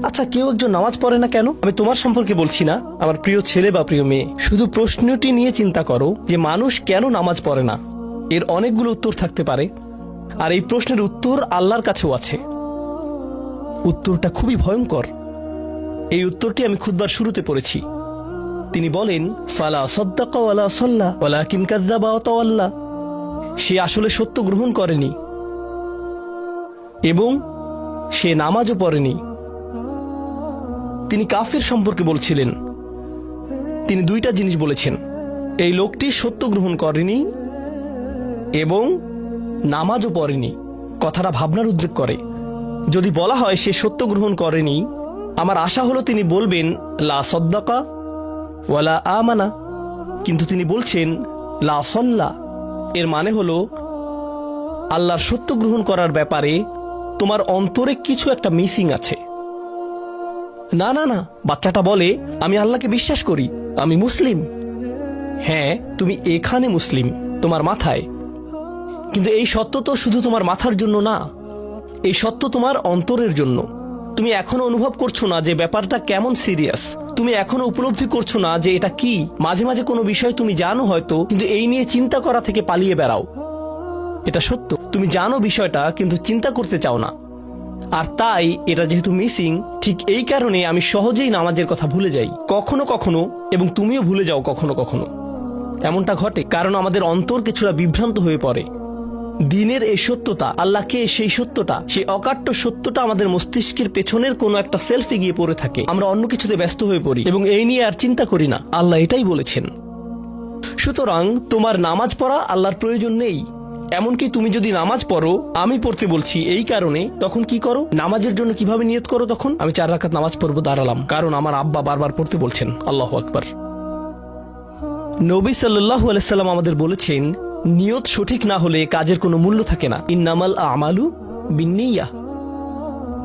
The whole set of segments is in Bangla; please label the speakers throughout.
Speaker 1: আচ্ছা, কেউ একজন নামাজ পড়ে না কেন? আমি তোমার সম্পর্কে বলছি না, আমার প্রিয় ছেলে বা প্রিয় মেয়ে। শুধু প্রশ্নটি নিয়ে চিন্তা করো যে মানুষ কেন নামাজ পড়ে না। এর অনেকগুলো উত্তর থাকতে পারে, আর এই প্রশ্নের উত্তর আল্লাহর কাছেও আছে। উত্তরটা খুবই ভয়ঙ্কর। এই উত্তরটি আমি খুতবার শুরুতে পড়েছি। তিনি বলেন, ফালা সাদ্দাকা ওয়ালা সাল্লা ওয়ালাকিন কাযযাবা ওয়া তাওয়াল্লা। সে আসলে সত্য গ্রহণ করেনি এবং সে নামাজও পড়েনি। তিনি কাফির সম্পর্কে বলছিলেন। তিনি দুইটা জিনিস বলেছেন, এই লোকটি সত্য গ্রহণ করেনি এবং নামাজও পড়েনি। কথাটা ভাবনার উদ্রেক করে। যদি বলা হয় সে সত্য গ্রহণ করেনি, আমার আশা হলো তিনি বলবেন লা সাদ্দাকা ওয়ালা আমানা, কিন্তু তিনি বলছেন লা সাল্লা। এর মানে হলো আল্লাহর সত্য গ্রহণ করার ব্যাপারে তোমার অন্তরে কিছু একটা মিসিং আছে। না না না, বাচ্চাটা বলে আমি আল্লাহকে বিশ্বাস করি, আমি মুসলিম। হ্যাঁ, তুমি এখানে মুসলিম, তোমার মাথায়। কিন্তু এই সত্য তো শুধু তোমার মাথার জন্য না, এই সত্য তোমার অন্তরের জন্য। তুমি এখনো অনুভব করছো না যে ব্যাপারটা কেমন সিরিয়াস। তুমি এখনো উপলব্ধি করছো না যে এটা কি। মাঝে মাঝে কোনো বিষয় তুমি জানো হয়তো, কিন্তু এই নিয়ে চিন্তা করা থেকে পালিয়ে বেড়াও। এটা সত্য, তুমি জানো বিষয়টা কিন্তু চিন্তা করতে চাও না। আর তাই এটা যেহেতু মিসিং, ঠিক এই কারণে আমি সহজেই নামাজের কথা ভুলে যাই কখনো কখনো, এবং তুমিও ভুলে যাও কখনো কখনো। এমনটা ঘটে কারণ আমাদের অন্তর কিছুটা বিভ্রান্ত হয়ে পড়ে। দিনের এই সত্যতা, আল্লাহকে সেই সত্যটা, সেই অকাট্য সত্যটা আমাদের মস্তিষ্কের পেছনের কোনো একটা সেলফে গিয়ে পড়ে থাকে। আমরা অন্য কিছুতে ব্যস্ত হয়ে পড়ি এবং এই নিয়ে আর চিন্তা করি না। আল্লাহ এটাই বলেছেন। সুতরাং তোমার নামাজ পড়া আল্লাহর প্রয়োজন নেই। এমনকি তুমি যদি নামাজ পড়ো, আমি পড়তে বলছি এই কারণে, তখন কি করো? নামাজের জন্য কিভাবে নিয়ত করো? তখন আমি 4 রাকাত নামাজ পড়বো, দাঁড়ালাম, কারণ আমার আব্বা বারবার পড়তে বলছেন। আল্লাহু আকবার। নবী সাল্লাল্লাহু আলাইহি সাল্লাম আমাদের বলেছেন, নিয়ত সঠিক না হলে কাজের কোনো মূল্য থাকে না। ইন্নামাল আমালু বিন্নিয়াহ,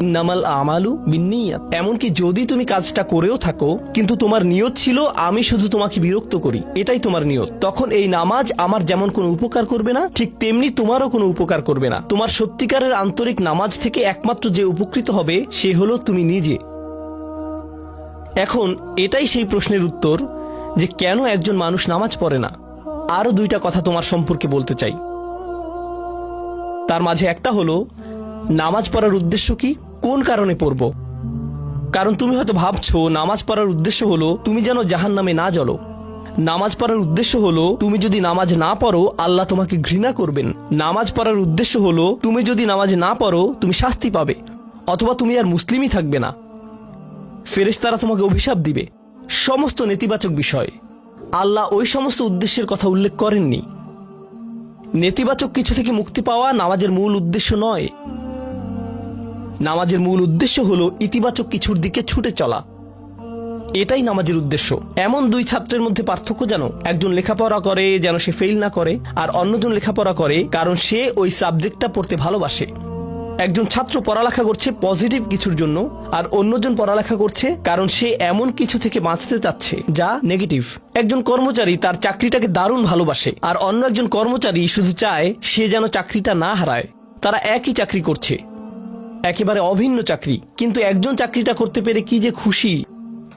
Speaker 1: ইন্নামাল আমালু বিন্নিয়াত। এমনকি যদি তুমি কাজটা করেও থাকো কিন্তু তোমার নিয়ত ছিল আমি শুধু তোমাকে বিরক্ত করি, এটাই তোমার নিয়ত, তখন এই নামাজ আমার যেমন কোনো উপকার করবে না, ঠিক তেমনি তোমারও কোনো উপকার করবে না। তোমার সত্যিকারের আন্তরিক নামাজ থেকে একমাত্র যে উপকৃত হবে সে হলো তুমি নিজে। এখন এটাই সেই প্রশ্নের উত্তর যে কেন একজন মানুষ নামাজ পড়ে না। আরো 2টা কথা তোমার সম্পর্কে বলতে চাই। তার মাঝে একটা হলো নামাজ পড়ার উদ্দেশ্য কি, কোন কারণে পড়ব। কারণ তুমি হয়তো ভাবছো নামাজ পড়ার উদ্দেশ্য হলো তুমি যেন জাহান্নামে না জ্বলো। নামাজ পড়ার উদ্দেশ্য হলো তুমি যদি নামাজ না পড়ো আল্লাহ তোমাকে ঘৃণা করবেন। নামাজ পড়ার উদ্দেশ্য হলো তুমি যদি নামাজ না পড়ো তুমি শাস্তি পাবে, অথবা তুমি আর মুসলিমই থাকবে না, ফেরেশতারা তোমাকে অভিশাপ দিবে। সমস্ত নেতিবাচক বিষয়। আল্লাহ ওই সমস্ত উদ্দেশ্যের কথা উল্লেখ করেননি। নেতিবাচক কিছু থেকে মুক্তি পাওয়া নামাজের মূল উদ্দেশ্য নয়। নামাজের মূল উদ্দেশ্য হলো ইতিবাচক কিছুর দিকে ছুটে চলা, এটাই নামাজের উদ্দেশ্য। এমন 2 ছাত্রের মধ্যে পার্থক্য জানো? একজন লেখাপড়া করে যেন সে ফেল না করে, আর অন্যজন লেখাপড়া করে কারণ সে ওই সাবজেক্টটা পড়তে ভালোবাসে। একজন ছাত্র পড়ালেখা করছে পজিটিভ কিছুর জন্য, আর অন্যজন পড়ালেখা করছে কারণ সে এমন কিছু থেকে বাঁচতে চাচ্ছে যা নেগেটিভ। একজন কর্মচারী তার চাকরিটাকে দারুণ ভালোবাসে, আর অন্য একজন কর্মচারী শুধু চায় সে যেন চাকরিটা না হারায়। তারা একই চাকরি করছে, একেবারে অভিন্ন চাকরি, কিন্তু একজন চাকরিটা করতে পেরে কি যে খুশি,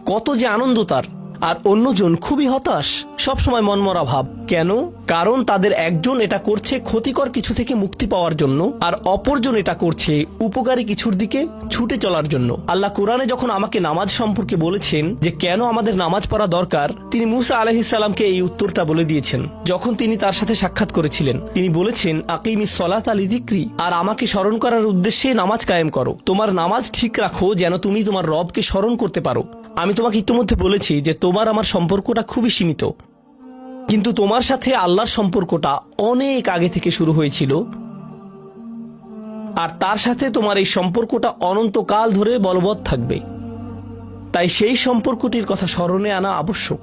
Speaker 1: কত যে আনন্দ তার, আর অন্যজন খুবই হতাশ, সবসময় মনমরা ভাব। কেন? কারণ তাদের একজন এটা করছে ক্ষতিকর কিছু থেকে মুক্তি পাওয়ার জন্য, আর অপরজন এটা করছে উপকারী কিছুর দিকে ছুটে চলার জন্য। আল্লাহ কোরআনে যখন আমাকে নামাজ সম্পর্কে বলেছেন যে কেন আমাদের নামাজ পড়া দরকার, তিনি মুসা আলাইহিস সালামকে এই উত্তরটা বলে দিয়েছেন। যখন তিনি তার সাথে সাক্ষাৎ করেছিলেন তিনি বলেছেন, আকিমিস সলাতা লিযিকরি, আর আমাকে স্মরণ করার উদ্দেশ্যে নামাজ কায়েম করো। তোমার নামাজ ঠিক রাখো যেন তুমি তোমার রবকে স্মরণ করতে পারো। আমি তোমাকে ইতিমধ্যে বলেছি যে তোমার আমার সম্পর্কটা খুবই সীমিত, কিন্তু তোমার সাথে আল্লাহর সম্পর্কটা অনেক আগে থেকে শুরু হয়েছিল, আর তার সাথে তোমার এই সম্পর্কটা অনন্তকাল ধরে বলবৎ থাকবে। তাই সেই সম্পর্কটির কথা স্মরণে আনা আবশ্যক,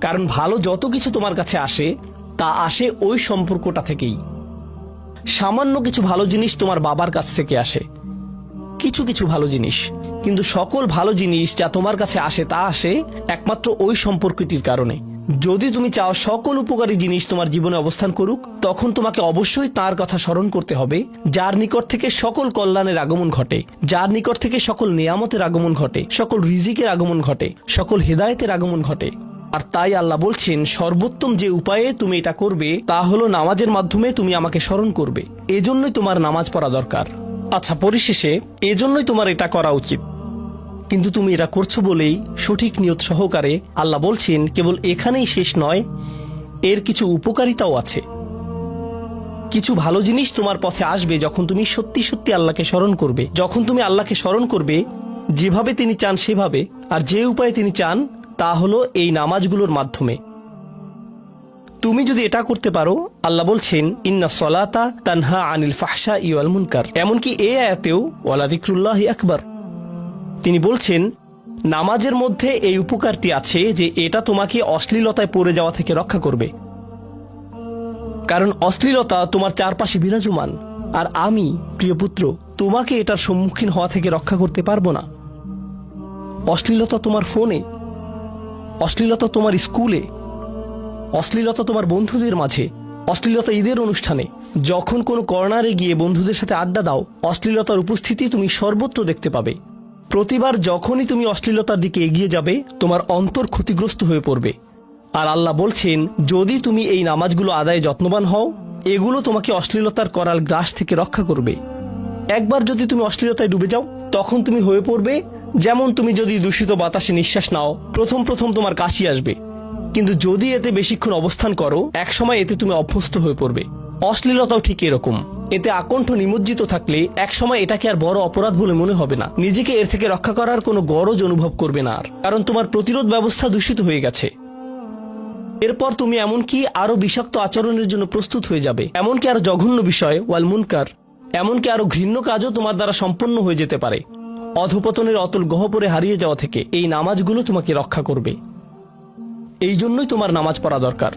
Speaker 1: কারণ ভালো যত কিছু তোমার কাছে আসে তা আসে ওই সম্পর্কটা থেকেই। সামান্য কিছু ভালো জিনিস তোমার বাবার কাছ থেকে আসে, কিছু কিছু ভালো জিনিস, কিন্তু সকল ভালো জিনিস যা তোমার কাছে আসে তা আসে একমাত্র ওই সম্পর্কটির কারণে। যদি তুমি চাও সকল উপকারী জিনিস তোমার জীবনে অবস্থান করুক, তখন তোমাকে অবশ্যই তার কথা স্মরণ করতে হবে, যার নিকট থেকে সকল কল্যাণের আগমন ঘটে, যার নিকট থেকে সকল নিয়ামতের আগমন ঘটে, সকল রিজিকের আগমন ঘটে, সকল হেদায়েতের আগমন ঘটে। আর তাই আল্লাহ বলছেন, সর্বোত্তম যে উপায়ে তুমি এটা করবে তা হলো নামাজের মাধ্যমে তুমি আমাকে স্মরণ করবে। এজন্যই তোমার নামাজ পড়া দরকার। আচ্ছা, পরিশেষে এজন্যই তোমার এটা করা উচিত, কিন্তু তুমি এটা করছো বলেই সঠিক নিয়ত সহকারে আল্লাহ বলছেন, কেবল এখানেই শেষ নয়, এর কিছু উপকারিতাও আছে। কিছু ভালো জিনিস তোমার পথে আসবে যখন তুমি সত্যি সত্যি আল্লাহকে স্মরণ করবে। যখন তুমি আল্লাহকে স্মরণ করবে যেভাবে তিনি চান সেভাবে, আর যে উপায়ে তিনি চান তা হলো এই নামাজগুলোর মাধ্যমে। তুমি যদি এটা করতে পারো, আল্লাহ বলছেন, ইন্না সলাতা তানহা আনিল ফাহশা ওয়াল মুনকার। এমনকি এই আয়াতেও ওয়ালা যিকরুল্লাহি আকবার, তিনি বলছেন নামাজের মধ্যে এই উপকারটি আছে যে এটা তোমাকে অশ্লীলতায় পড়ে যাওয়া থেকে রক্ষা করবে। কারণ অশ্লীলতা তোমার চারপাশে বিরাজমান, আর আমি প্রিয় পুত্র তোমাকে এটার সম্মুখীন হওয়া থেকে রক্ষা করতে পারবো না। অশ্লীলতা তোমার ফোনে, অশ্লীলতা তোমার স্কুলে, অশ্লীলতা তোমার বন্ধুদের মাঝে, অশ্লীলতা ঈদের অনুষ্ঠানে, যখন কোনো কর্নারে গিয়ে বন্ধুদের সাথে আড্ডা দাও, অশ্লীলতার উপস্থিতি তুমি সর্বত্র দেখতে পাবে। প্রতিবার যখনই তুমি অশ্লীলতার দিকে এগিয়ে যাবে, তোমার অন্তর ক্ষতিগ্রস্ত হয়ে পড়বে। আর আল্লাহ বলছেন, যদি তুমি এই নামাজগুলো আদায়ে যত্নবান হও, এগুলো তোমাকে অশ্লীলতার করাল গ্রাস থেকে রক্ষা করবে। একবার যদি তুমি অশ্লীলতায় ডুবে যাও, তখন তুমি হয়ে পড়বে যেমন তুমি যদি দূষিত বাতাসে নিঃশ্বাস নাও, প্রথম প্রথম তোমার কাশি আসবে, কিন্তু যদি এতে বেশিক্ষণ অবস্থান করো, একসময় এতে তুমি অভ্যস্ত হয়ে পড়বে। অশ্লীলতাও ঠিক এরকম, এতে আকণ্ঠ নিমজ্জিত থাকলে একসময় এটাকে আর বড় অপরাধ বলে মনে হবে না, নিজেকে এর থেকে রক্ষা করার কোনো গরজ অনুভব করবে না আর, কারণ তোমার প্রতিরোধ ব্যবস্থা দূষিত হয়ে গেছে। এরপর তুমি এমনকি আরো বিষাক্ত আচরণের জন্য প্রস্তুত হয়ে যাবে, এমনকি আরো জঘন্য বিষয় ওয়াল মুনকার, এমনকি আরো ঘৃণ্য কাজও তোমার দ্বারা সম্পন্ন হয়ে যেতে পারে। অধপতনের অতল গহ্বরে হারিয়ে যাওয়া থেকে এই নামাজগুলো তোমাকে রক্ষা করবে। এই জন্যই তোমার নামাজ পড়া দরকার,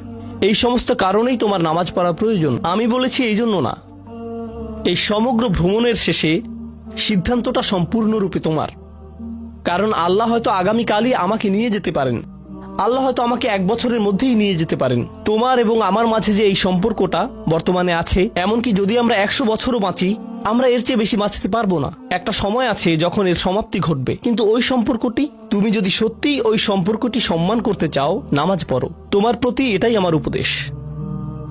Speaker 1: এই সমস্ত কারণেই তোমার নামাজ পড়া প্রয়োজন। আমি বলেছি এই জন্য না, এই সমগ্র ভ্রমণের শেষে সিদ্ধান্তটা সম্পূর্ণরূপে তোমার। কারণ আল্লাহ হয়তো আগামীকালই আমাকে নিয়ে যেতে পারেন, আল্লাহ হয়তো আমাকে 1 বছরের মধ্যেই নিয়ে যেতে পারেন। তোমার এবং আমার মাঝে যে এই সম্পর্কটা বর্তমানে আছে, এমনকি যদি আমরা 100 বছরও বাঁচি, আমরা এর চেয়ে বেশি বাঁচতে পারবো না। একটা সময় আছে যখন এর সমাপ্তি ঘটবে, কিন্তু ওই সম্পর্কটি, তুমি যদি সত্যিই ওই সম্পর্কটি সম্মান করতে চাও, নামাজ পড়ো। তোমার প্রতি এটাই আমার উপদেশ।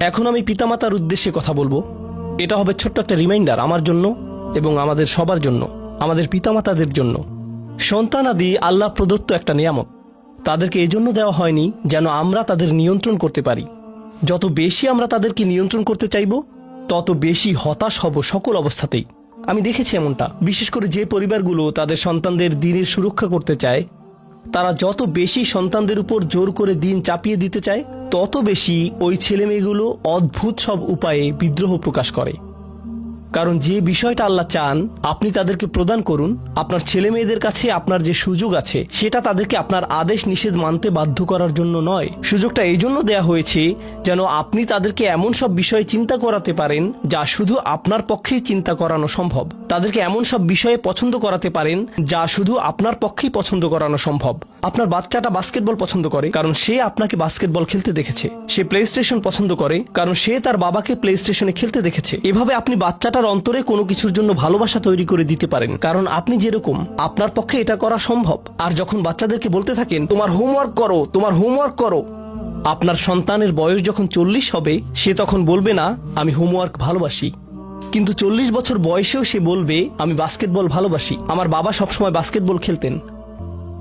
Speaker 1: এখন আমি পিতামাতার উদ্দেশ্যে কথা বলবো। এটা হবে ছোট্ট একটা রিমাইন্ডার আমার জন্য এবং আমাদের সবার জন্য, আমাদের পিতামাতাদের জন্য। সন্তানাদি আল্লাহ প্রদত্ত একটা নিয়ামত, তাদেরকে এজন্য দেওয়া হয়নি যেন আমরা তাদের নিয়ন্ত্রণ করতে পারি। যত বেশি আমরা তাদেরকে নিয়ন্ত্রণ করতে চাইব, তত বেশি হতাশ হব সকল অবস্থাতেই। আমি দেখেছি এমনটা, বিশেষ করে যে পরিবারগুলো তাদের সন্তানদের দিনের সুরক্ষা করতে চায়, তারা যত বেশি সন্তানদের উপর জোর করে দিন চাপিয়ে দিতে চায়, তত বেশি ওই ছেলেমেয়েগুলো অদ্ভুত সব উপায়ে বিদ্রোহ প্রকাশ করে। কারণ যে বিষয়টা আল্লাহ চান আপনি তাদেরকে প্রদান করুন, আপনার ছেলে মেয়েদের কাছে আপনার যে সুযোগ আছে সেটা তাদেরকে আপনার আদেশ নিষেধ মানতে বাধ্য করার জন্য নয়। সুযোগটা এই জন্য দেয়া হয়েছে যেন আপনি তাদেরকে এমন সব বিষয়ে চিন্তা করাতে পারেন যা শুধু আপনার পক্ষেই চিন্তা করানো সম্ভব, তাদেরকে এমন সব বিষয়ে পছন্দ করাতে পারেন যা শুধু আপনার পক্ষেই পছন্দ করানো সম্ভব। আপনার বাচ্চাটা বাস্কেটবল পছন্দ করে কারণ সে আপনাকে বাস্কেটবল খেলতে দেখেছে, সে প্লে স্টেশন পছন্দ করে কারণ সে তার বাবাকে প্লে স্টেশনে খেলতে দেখেছে। এভাবে আপনি বাচ্চাটার অন্তরে কোনো কিছুর জন্য ভালোবাসা তৈরি করে দিতে পারেন, কারণ আপনি যেরকম, আপনার পক্ষে এটা করা সম্ভব। আর যখন বাচ্চাদেরকে বলতে থাকেন তোমার হোমওয়ার্ক করো, তোমার হোমওয়ার্ক করো, আপনার সন্তানের বয়স যখন 40 হবে, সে তখন বলবে না আমি হোমওয়ার্ক ভালোবাসি, কিন্তু 40 বছর বয়সেও সে বলবে আমি বাস্কেটবল ভালোবাসি, আমার বাবা সবসময় বাস্কেটবল খেলতেন।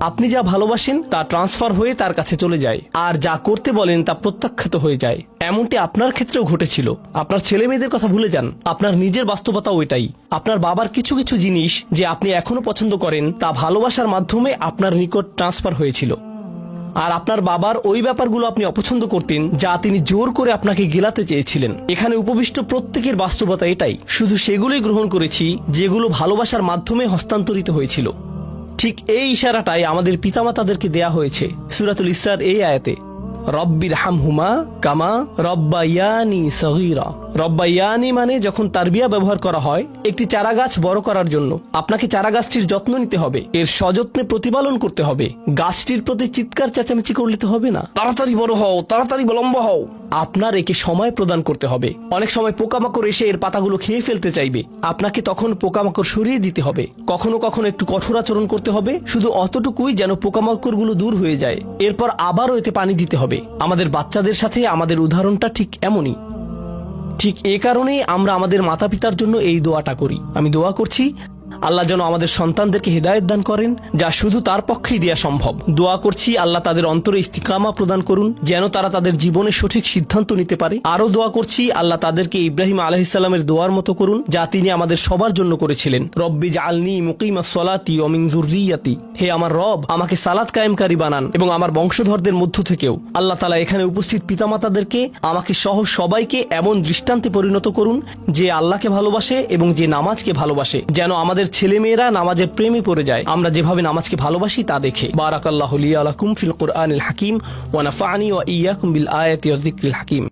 Speaker 1: আপনি যা ভালোবাসেন তা ট্রান্সফার হয়ে তার কাছে চলে যায়, আর যা করতে বলেন তা প্রত্যাখ্যাত হয়ে যায়। এমনটি আপনার ক্ষেত্রেও ঘটেছিল। আপনার ছেলে মেয়েদের কথা ভুলে যান, আপনার নিজের বাস্তবতা ওইটাই। আপনার বাবার কিছু কিছু জিনিস যে আপনি এখনো পছন্দ করেন তা ভালোবাসার মাধ্যমে আপনার নিকট ট্রান্সফার হয়েছিল, আর আপনার বাবার ওই ব্যাপারগুলো আপনি অপছন্দ করতেন যা তিনি জোর করে আপনাকে গেলাতে চেয়েছিলেন। এখানে উপবিষ্ট প্রত্যেকের বাস্তবতা এটাই, শুধু সেগুলোই গ্রহণ করেছি যেগুলো ভালোবাসার মাধ্যমে হস্তান্তরিত হয়েছিল। ঠিক এই ইশারাটাই আমাদের পিতামাতাদেরকে দেয়া হয়েছে সূরাতুল ইসরার এই আয়াতে। রব্বির হামহুমা কামা রব্বায়ানি সগীরা। রব্বায়ানি মানে যখন তারবিয়া ব্যবহার করা হয় একটি চারা গাছ বড় করার জন্য, আপনাকে চারা গাছটির যত্ন নিতে হবে, এর সযত্নে প্রতিপালন করতে হবে। গাছটির প্রতি চিৎকার চেঁচামেচি করলে তো হবে না, তাড়াতাড়ি বড় হও, তাড়াতাড়ি লম্বা হও। আপনার একে সময় প্রদান করতে হবে। অনেক সময় পোকামাকড় এসে এর পাতাগুলো খেয়ে ফেলতে চাইবে, আপনাকে তখন পোকামাকড় সরিয়ে দিতে হবে। কখনো কখনো একটু কঠোর আচরণ করতে হবে, শুধু অতটুকুই যেন পোকামাকড়গুলো দূর হয়ে যায়। এরপর আবারও এতে পানি দিতে হবে। আমাদের বাচ্চাদের সাথে আমাদের উদাহরণটা ঠিক এমনই। ঠিক এ কারণেই আমরা আমাদের মাতা পিতার জন্য এই দোয়াটা করি। আমি দোয়া করছি আল্লাহ যেন আমাদের সন্তানদেরকে হেদায়েত দান করেন, যা শুধু তার পক্ষেই দেয়া সম্ভব। দোয়া করছি আল্লাহ তাদের অন্তরে ইস্তিকামা প্রদান করুন, যেন তারা তাদের জীবনে সঠিক সিদ্ধান্ত নিতে পারে। আরও দোয়া করছি আল্লাহ তাদেরকে ইব্রাহিম আলাইহিসসালামের দোয়ার মতো করুন, যা তিনি আমাদের সবার জন্য করেছিলেন। রব্বি জাআলনি মুকিমাস সলাতি ওয়া মিন যুররিয়াতি। হে আমার রব, আমাকে সালাত কায়েমকারী বানান এবং আমার বংশধরদের মধ্য থেকেও। আল্লাহ তাআলা এখানে উপস্থিত পিতামাতাদেরকে, আমাকে সহ সবাইকে এমন দৃষ্টান্তে পরিণত করুন যে আল্লাহকে ভালোবাসে এবং যে নামাজকে ভালোবাসে, যেন আমাদের ছেলেমেয়েরা নামাজের প্রেমে পড়ে যায় আমরা যেভাবে নামাজকে ভালোবাসি তা দেখে। বারাকাল্লাহু লি ওয়া লাকুম ফিল কুরআনিল হাকিম ওয়া নাফা'নি ওয়া ইয়্যাকুম বিল আয়াতি ওয়াজ যিকরিল হাকিম।